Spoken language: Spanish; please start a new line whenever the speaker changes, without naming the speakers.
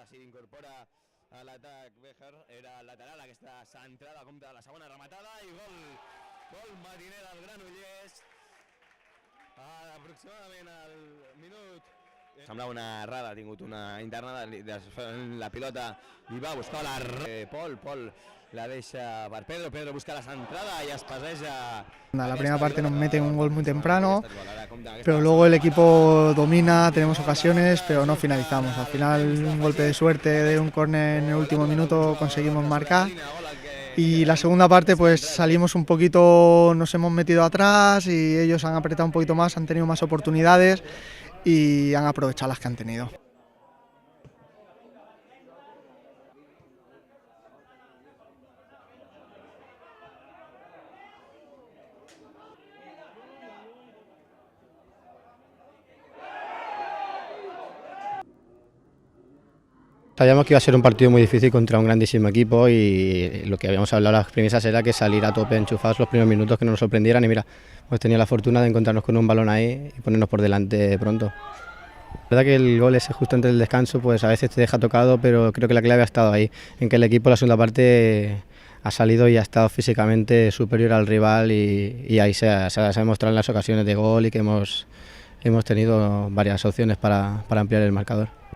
s'incorpora a l'atac Béjar, era lateral aquesta centrada, compte de la segona rematada i gol matiner del Granollers aproximadament al minut. Semblava una errada, ha tingut una interna, la pilota i va buscar la Pol la deja per Pedro busca la centrada y passeja.
La primera parte nos meten un gol muy temprano, pero luego el equipo domina, tenemos ocasiones, pero no finalizamos. Al final, un golpe de suerte de un córner en el último minuto conseguimos marcar. Y la segunda parte pues salimos un poquito, nos hemos metido atrás y ellos han apretado un poquito más, han tenido más oportunidades y han aprovechado las que han tenido.
Sabíamos que iba a ser un partido muy difícil contra un grandísimo equipo y lo que habíamos hablado las premisas era que salir a tope enchufados los primeros minutos, que no nos sorprendieran y mira, pues tenía la fortuna de encontrarnos con un balón ahí y ponernos por delante pronto. La verdad que el gol ese justo antes del descanso pues a veces te deja tocado, pero creo que la clave ha estado ahí, en que el equipo en la segunda parte ha salido y ha estado físicamente superior al rival y ahí se ha demostrado en las ocasiones de gol y que hemos tenido varias opciones para ampliar el marcador.